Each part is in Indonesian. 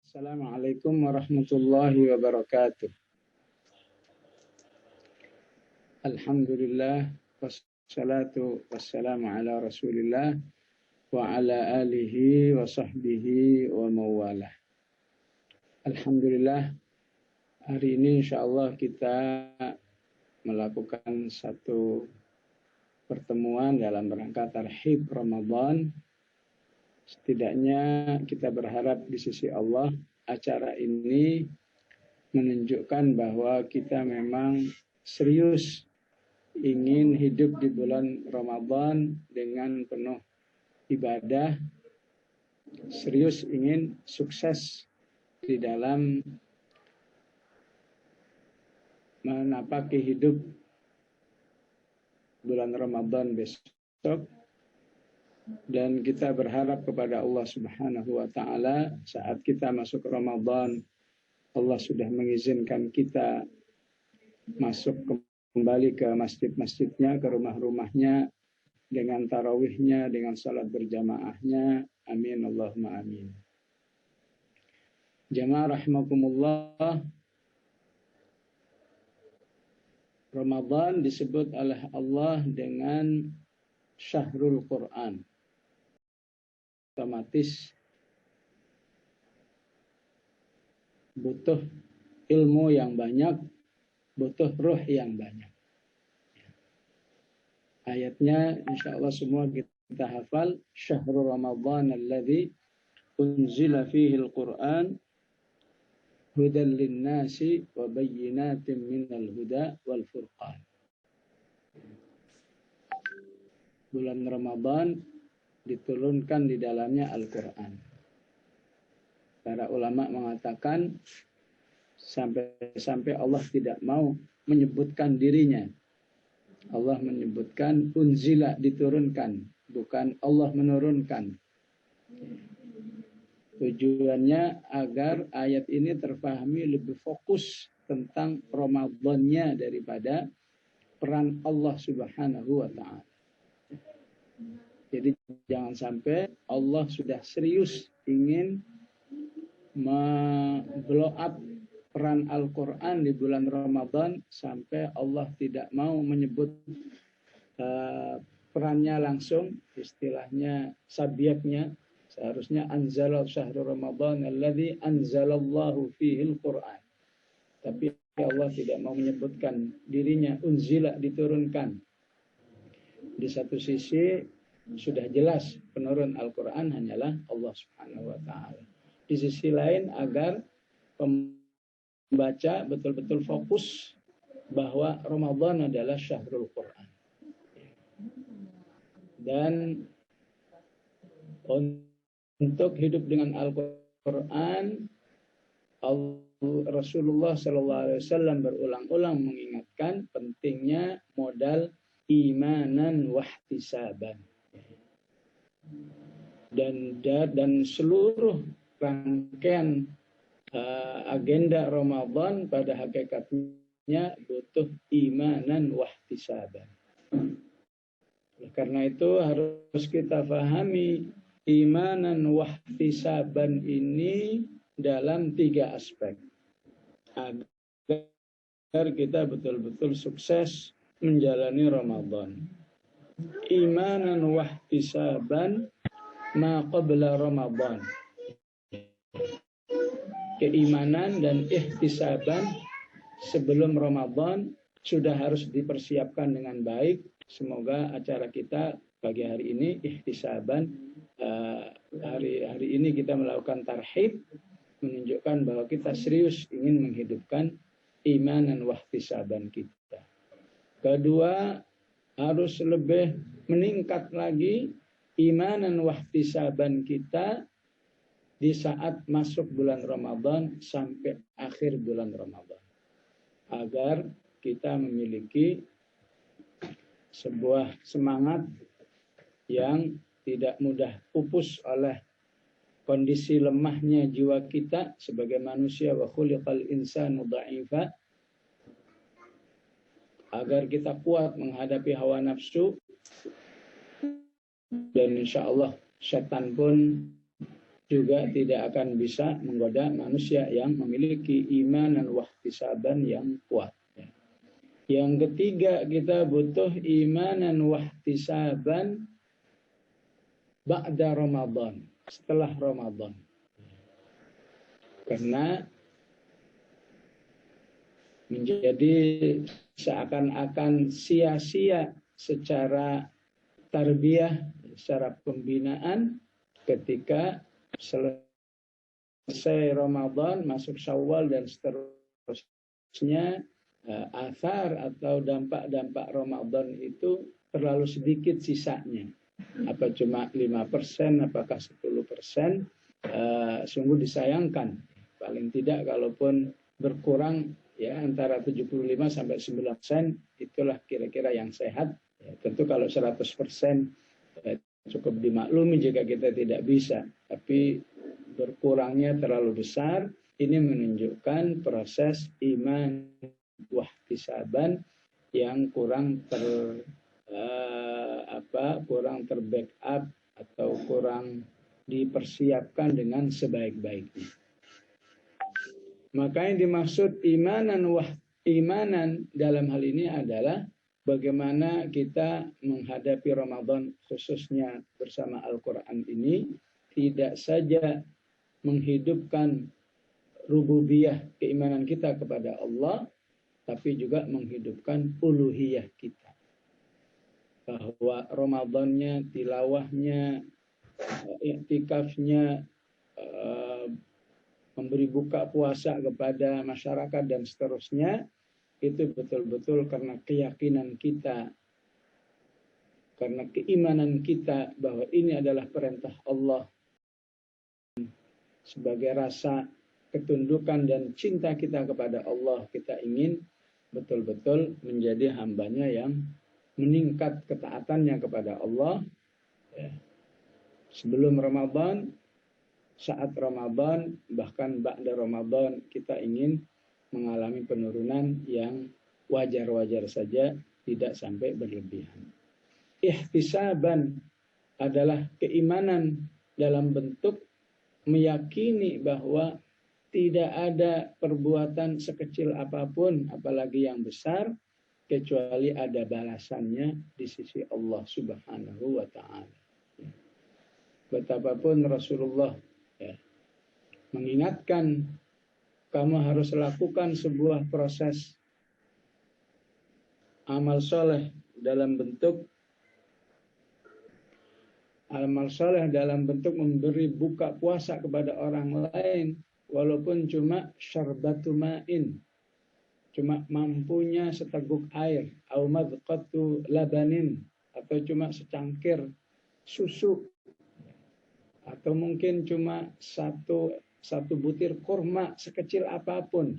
Assalamualaikum warahmatullahi wabarakatuh. Alhamdulillah wassalatu wassalamu ala Rasulillah wa ala alihi wa sahbihi wa mawalah. Alhamdulillah, hari ini insyaallah kita melakukan satu pertemuan dalam rangka tarhib Ramadan. Setidaknya kita berharap di sisi Allah acara ini menunjukkan bahwa kita memang serius ingin hidup di bulan Ramadan dengan penuh ibadah, serius ingin sukses di dalam menapaki hidup bulan Ramadan besok. Dan kita berharap kepada Allah Subhanahu wa Ta'ala, saat kita masuk Ramadan, Allah sudah mengizinkan kita masuk kembali ke masjid-masjidnya, ke rumah-rumahnya, dengan tarawihnya, dengan salat berjamaahnya. Amin Allahumma amin. Jamaah rahimakumullah, Ramadan disebut oleh Allah dengan Syahrul Quran. Otomatis butuh ilmu yang banyak, butuh ruh yang banyak. Ayatnya insya Allah semua kita hafal. Syahrul Ramadan alladzi unzila fihi al-Quran hudan linnasi wa bayyinatin minal huda wal furqan. Bulan Ramadan diturunkan di dalamnya Al-Quran. Para ulama mengatakan sampai Allah tidak mau menyebutkan dirinya. Allah menyebutkan unzila, diturunkan, bukan Allah menurunkan. Tujuannya agar ayat ini terpahami lebih fokus tentang Ramadannya daripada peran Allah Subhanahu wa Ta'ala. Jadi jangan sampai Allah sudah serius ingin blow up peran Al-Quran di bulan Ramadan sampai Allah tidak mau menyebut perannya langsung, istilahnya subjeknya. Seharusnya anzala syahrul Ramadan alladzi anzalallahu fihi al-Quran. Tapi Allah tidak mau menyebutkan dirinya, unzila, diturunkan. Di satu sisi sudah jelas penurun Al-Quran hanyalah Allah Subhanahu wa Ta'ala. Di sisi lain agar pembaca betul-betul fokus bahwa Ramadan adalah Syahrul Quran. Dan untuk hidup dengan Al-Quran, Rasulullah SAW berulang-ulang mengingatkan pentingnya modal imanan wahtisaban. Dan seluruh rangkaian agenda Ramadan pada hakikatnya butuh imanan wahtisaban. Karena itu harus kita pahami imanan wahtisaban ini dalam 3 aspek agar kita betul-betul sukses menjalani Ramadan. Imanan wahtisaban ma qabla Ramadan. Keimanan dan ihtisaban sebelum Ramadan sudah harus dipersiapkan dengan baik. Semoga acara kita pagi hari ini ihtisaban, hari ini kita melakukan tarhib, menunjukkan bahwa kita serius ingin menghidupkan imanan wahtisaban kita. Kedua, harus lebih meningkat lagi imanan wahtisaban kita di saat masuk bulan Ramadan sampai akhir bulan Ramadan. Agar kita memiliki sebuah semangat yang tidak mudah pupus oleh kondisi lemahnya jiwa kita sebagai manusia, wa khuliqal insanu dha'ifa, agar kita kuat menghadapi hawa nafsu, dan insya Allah setan pun juga tidak akan bisa menggoda manusia yang memiliki iman dan wahtisaban yang kuat. Yang ketiga, kita butuh iman dan wahtisaban ba'da Ramadan, setelah Ramadan. Karena menjadi seakan-akan sia-sia secara tarbiyah, secara pembinaan ketika selesai Ramadan, masuk Syawal dan seterusnya, athar atau dampak-dampak Ramadan itu terlalu sedikit sisanya. Apa cuma 5%, apakah 10%, sungguh disayangkan. Paling tidak kalaupun berkurang ya antara 75 sampai 9%, itulah kira-kira yang sehat. Ya, tentu kalau 100% cukup dimaklumi jika kita tidak bisa, tapi berkurangnya terlalu besar. Ini menunjukkan proses iman wahtisaban yang kurang kurang terbackup atau kurang dipersiapkan dengan sebaik-baiknya. Maka yang dimaksud imanan dalam hal ini adalah bagaimana kita menghadapi Ramadan khususnya bersama Al-Quran ini tidak saja menghidupkan rububiyah keimanan kita kepada Allah, tapi juga menghidupkan uluhiyah kita. Bahwa Ramadannya, tilawahnya, iktikafnya, memberi buka puasa kepada masyarakat dan seterusnya, itu betul-betul karena keyakinan kita, karena keimanan kita bahwa ini adalah perintah Allah, sebagai rasa ketundukan dan cinta kita kepada Allah, kita ingin betul-betul menjadi hambanya yang meningkat ketaatannya kepada Allah. Ya. Sebelum Ramadan, saat Ramadan, bahkan ba'da Ramadan, kita ingin mengalami penurunan yang wajar-wajar saja, tidak sampai berlebihan. Ihtisaban adalah keimanan dalam bentuk meyakini bahwa tidak ada perbuatan sekecil apapun, apalagi yang besar, kecuali ada balasannya di sisi Allah Subhanahu wa Ta'ala. Betapapun Rasulullah mengingatkan, kamu harus lakukan sebuah proses amal soleh dalam bentuk memberi buka puasa kepada orang lain, walaupun cuma syarbatu ma'in, cuma mampunya seteguk air, au madqatu labanin, atau cuma secangkir susu, atau mungkin cuma satu butir kurma sekecil apapun,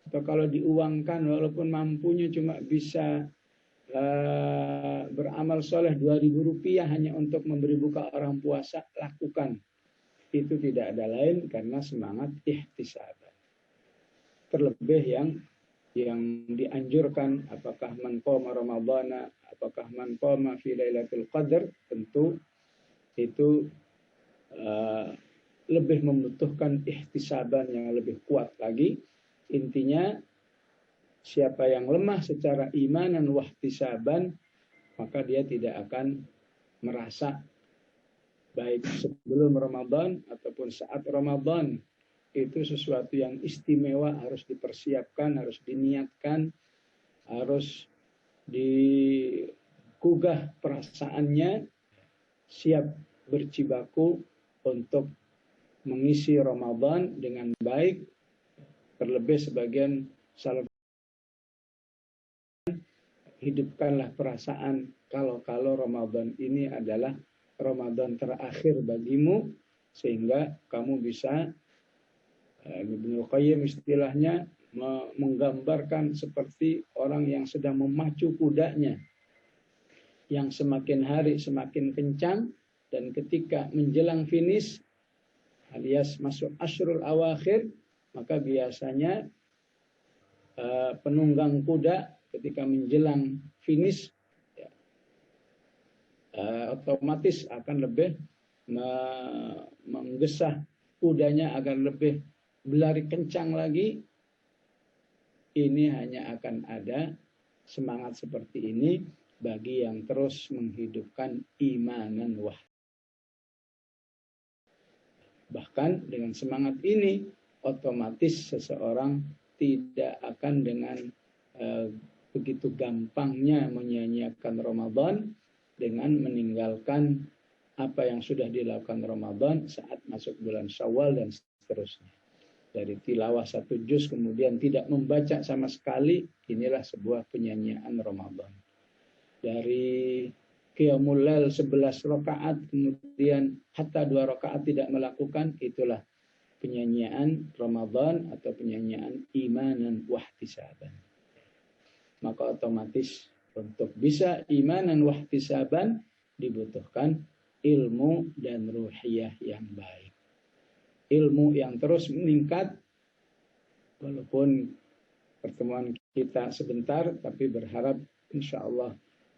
atau kalau diuangkan walaupun mampunya cuma bisa beramal soleh 2.000 rupiah hanya untuk memberi buka orang puasa, lakukan. Itu tidak ada lain karena semangat ihtisaban. Terlebih yang dianjurkan, apakah man qama ramadhana, apakah man qama fi lailatul qadar, tentu itu lebih membutuhkan ihtisaban yang lebih kuat lagi. Intinya, siapa yang lemah secara iman dan wahtisaban, maka dia tidak akan merasa baik sebelum Ramadan ataupun saat Ramadan itu sesuatu yang istimewa, harus dipersiapkan, harus diniatkan, harus digugah perasaannya, siap berjibaku untuk mengisi Ramadan dengan baik. Terlebih sebagian salaf, hidupkanlah perasaan kalau Ramadan ini adalah Ramadan terakhir bagimu, sehingga kamu bisa, Ibnu Qayyim istilahnya menggambarkan seperti orang yang sedang memacu kudanya, yang semakin hari semakin kencang, dan ketika menjelang finish alias masuk asyrul awakhir, maka biasanya penunggang kuda ketika menjelang finish otomatis akan lebih menggesah kudanya agar lebih berlari kencang lagi, ini hanya akan ada semangat seperti ini bagi yang terus menghidupkan imanan wah. Bahkan dengan semangat ini, otomatis seseorang tidak akan dengan begitu gampangnya menyia-nyiakan Ramadan dengan meninggalkan apa yang sudah dilakukan Ramadan saat masuk bulan Syawal dan seterusnya. Dari tilawah 1 juz kemudian tidak membaca sama sekali, inilah sebuah penyanyian Ramadan. Dari Qiyamul Lail 11 rakaat kemudian hatta 2 rakaat tidak melakukan, itulah penyanyian Ramadan atau penyanyian imanan wahtisaban. Maka otomatis untuk bisa imanan wahtisaban dibutuhkan ilmu dan ruhiyah yang baik. Ilmu yang terus meningkat, walaupun pertemuan kita sebentar, tapi berharap insya Allah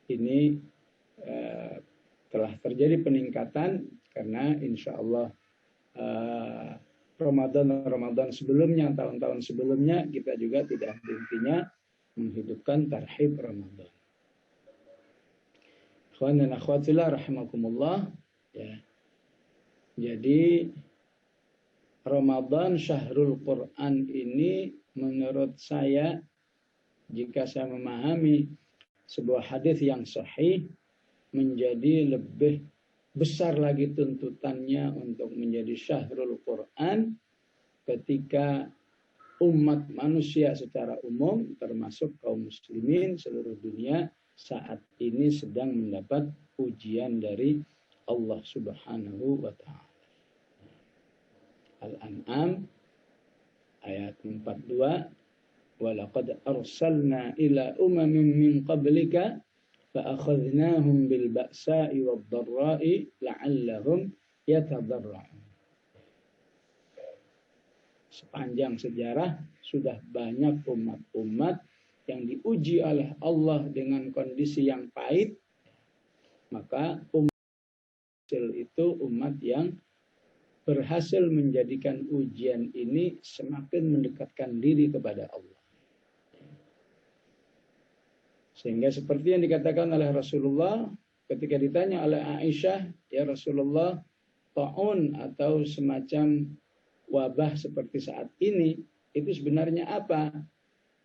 ini telah terjadi peningkatan, karena insya Allah Ramadan sebelumnya, tahun-tahun sebelumnya kita juga tidak henti-hentinya menghidupkan tarhib Ramadan. Ikhwan dan akhwatillah rahimakumullah, ya. Jadi Ramadan Syahrul Quran ini menurut saya, jika saya memahami sebuah hadis yang sahih, menjadi lebih besar lagi tuntutannya untuk menjadi Syahrul Quran ketika umat manusia secara umum, termasuk kaum muslimin seluruh dunia, saat ini sedang mendapat ujian dari Allah Subhanahu wa Ta'ala. Al-An'am ayat 42, walaqad arsalna ila umamin min qablika fa'akhadnahum bil ba'sa'i wad dharra'i la'allahum yatadarra'un. Sepanjang sejarah sudah banyak umat-umat yang diuji oleh Allah dengan kondisi yang pahit, maka umat itu umat yang berhasil menjadikan ujian ini semakin mendekatkan diri kepada Allah. Sehingga seperti yang dikatakan oleh Rasulullah ketika ditanya oleh Aisyah, ya Rasulullah, ta'un atau semacam wabah seperti saat ini itu sebenarnya apa?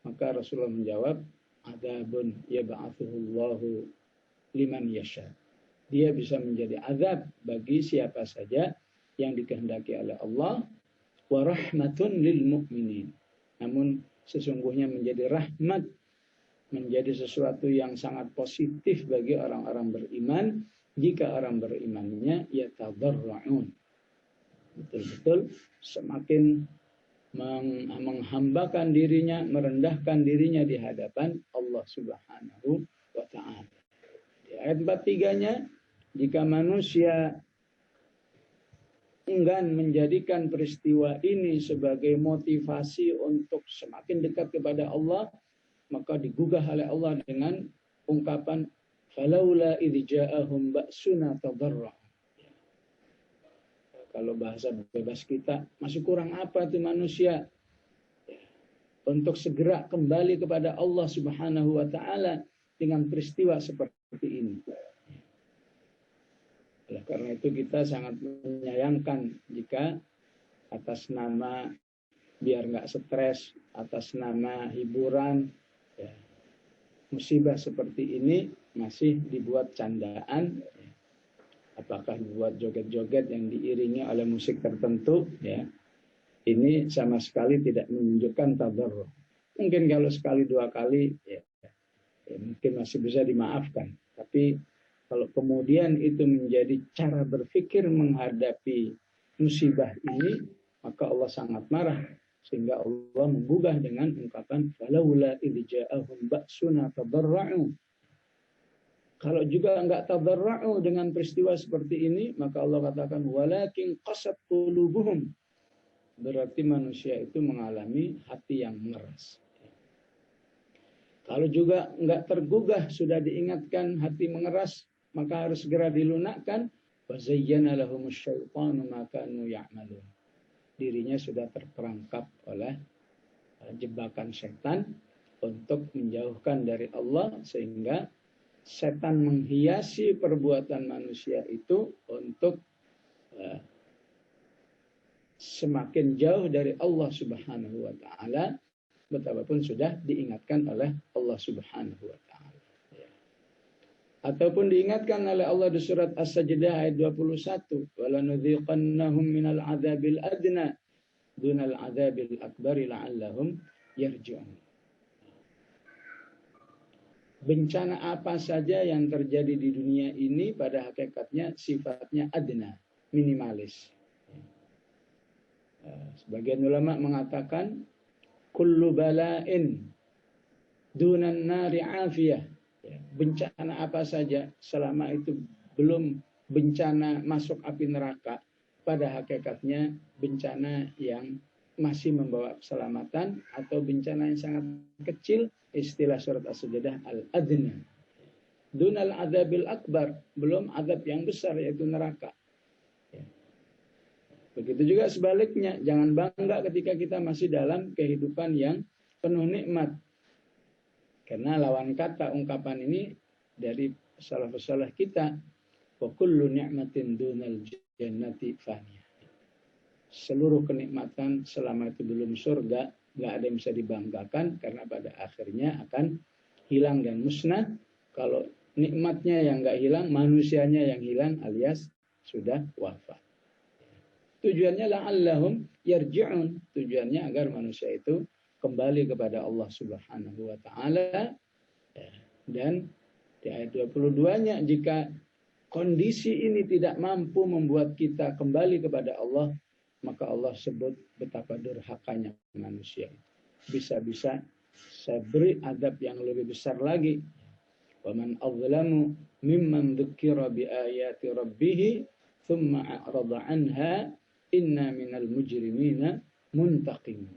Maka Rasulullah menjawab, adzabun yab'atsuhullahu liman yasha. Dia bisa menjadi azab bagi siapa saja yang dikehendaki oleh Allah, wa rahmatun lil mu'minin. Namun sesungguhnya menjadi rahmat, menjadi sesuatu yang sangat positif bagi orang-orang beriman jika orang berimannya yatadarra'un, betul-betul semakin menghambakan dirinya, merendahkan dirinya di hadapan Allah Subhanahu wa Ta'ala. Di ayat 43-nya, jika manusia enggan menjadikan peristiwa ini sebagai motivasi untuk semakin dekat kepada Allah, maka digugah oleh Allah dengan ungkapan falaula idh ja'ahum ba'suna tadarra. Kalau bahasa bebas kita, masih kurang apa itu manusia untuk segera kembali kepada Allah Subhanahu wa Ta'ala dengan peristiwa seperti ini. Oleh karena itu kita sangat menyayangkan jika atas nama biar nggak stres, atas nama hiburan, ya, musibah seperti ini masih dibuat candaan. Apakah dibuat joget-joget yang diiringi oleh musik tertentu, ya, ini sama sekali tidak menunjukkan tadarruh. Mungkin kalau sekali dua kali, ya mungkin masih bisa dimaafkan. Tapi kalau kemudian itu menjadi cara berpikir menghadapi musibah ini, maka Allah sangat marah. Sehingga Allah menggugah dengan ungkapan falaula idh ja'ahum ba'suna tadarra'u. Kalau juga enggak tadarra'u dengan peristiwa seperti ini, maka Allah katakan walakin qasat qulubuhum. Berarti manusia itu mengalami hati yang mengeras. Kalau juga enggak tergugah, sudah diingatkan hati mengeras, maka harus segera dilunakkan, Wa zayyana lahumus syaitanu ma kanu ya'malun. Dirinya sudah terperangkap oleh jebakan setan untuk menjauhkan dari Allah, sehingga setan menghiasi perbuatan manusia itu untuk semakin jauh dari Allah Subhanahu wa taala, betapapun sudah diingatkan oleh Allah Subhanahu wa taala. Ataupun diingatkan oleh Allah di surat As-Sajdah ayat 21, "Walanudhiqannahum minal 'adzabil adna dunal 'adzabil akbari la'allahum yarji'un." Bencana apa saja yang terjadi di dunia ini pada hakikatnya sifatnya adna, minimalis. Sebagian ulama mengatakan kullu bala'in dunan nari afiyah. Bencana apa saja selama itu belum bencana masuk api neraka, pada hakikatnya bencana yang masih membawa keselamatan atau bencana yang sangat kecil, istilah surat As-Sajdah al-adna. Dunal adzabil akbar, belum azab yang besar yaitu neraka. Begitu juga sebaliknya, jangan bangga ketika kita masih dalam kehidupan yang penuh nikmat. Karena lawan kata ungkapan ini dari salafus-salaf kita, wa kullu ni'matin dunal jannati faniyah. Seluruh kenikmatan selama itu belum surga, nggak ada yang bisa dibanggakan karena pada akhirnya akan hilang dan musnah. Kalau nikmatnya yang nggak hilang, manusianya yang hilang alias sudah wafat. Tujuannya la'allahum yarji'un. Tujuannya agar manusia itu kembali kepada Allah Subhanahu wa taala. Dan di ayat 22-nya, jika kondisi ini tidak mampu membuat kita kembali kepada Allah, maka Allah sebut betapa durhakanya manusia. Bisa-bisa saya beri adab yang lebih besar lagi. Wa man adzlamu mimman dzukira bi ayati rabbih thumma a'rada anha inna minal mujrimina muntaqim.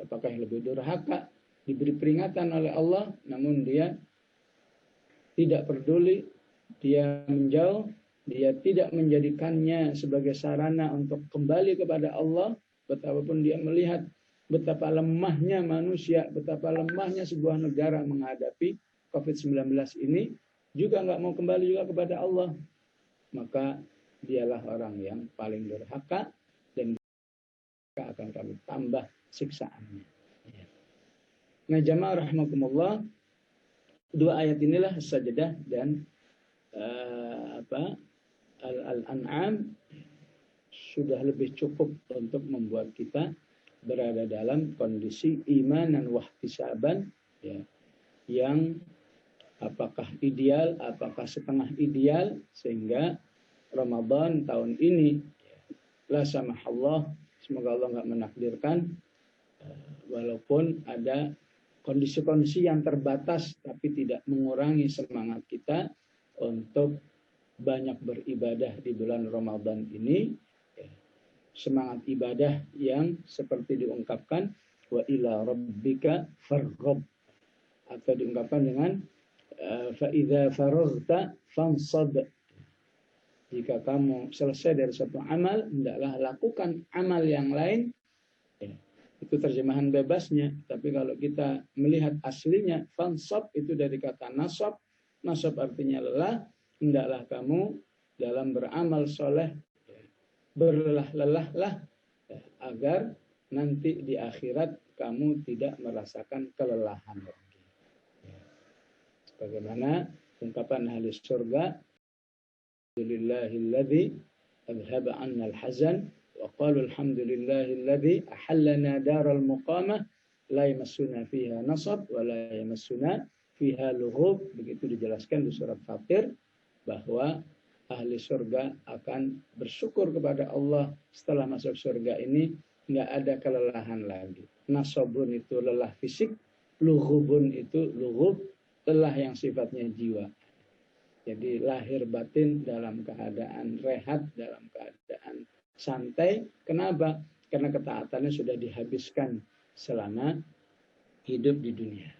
Apakah yang lebih durhaka? Diberi peringatan oleh Allah, namun dia tidak peduli, dia menjauh, dia tidak menjadikannya sebagai sarana untuk kembali kepada Allah. Betapapun dia melihat betapa lemahnya manusia, betapa lemahnya sebuah negara menghadapi COVID-19 ini, juga nggak mau kembali juga kepada Allah. Maka dialah orang yang paling durhaka dan akan kami tambah siksaannya. Nah, jamaah rahimakumullah, dua ayat inilah Sajdah dan Al-An'am sudah lebih cukup untuk membuat kita berada dalam kondisi iman dan wahtisaban, ya, yang apakah ideal, apakah setengah ideal, sehingga Ramadan tahun ini, la samahallah, semoga Allah nggak menakdirkan, walaupun ada kondisi-kondisi yang terbatas, tapi tidak mengurangi semangat kita untuk banyak beribadah di bulan Ramadan ini. Semangat ibadah yang seperti diungkapkan, wa ila rabbika farghab, atau diungkapkan dengan fa idza faraghta fansab. Jika kamu selesai dari satu amal, hendaklah lakukan amal yang lain. Itu terjemahan bebasnya. Tapi kalau kita melihat aslinya, fansab itu dari kata nasab. Nasab artinya lelah. Hendaklah kamu dalam beramal soleh berlelah-lelahlah, agar nanti di akhirat kamu tidak merasakan kelelahan lagi. Sebagaimana ungkapan ahli surga, Alhamdulillahilladzi adhaba 'anna al-hazan wa qalu alhamdulillahilladzi ahallana daral muqamah la yamassuna fiha nasab wa la yamassuna fiha lughub. Begitu dijelaskan di surat Fatir bahwa ahli surga akan bersyukur kepada Allah setelah masuk surga ini nggak ada kelelahan lagi. Nasabun itu lelah fisik, lughubun itu lughub, lelah yang sifatnya jiwa. Jadi lahir batin dalam keadaan rehat, dalam keadaan santai. Kenapa? Karena ketaatannya sudah dihabiskan selama hidup di dunia.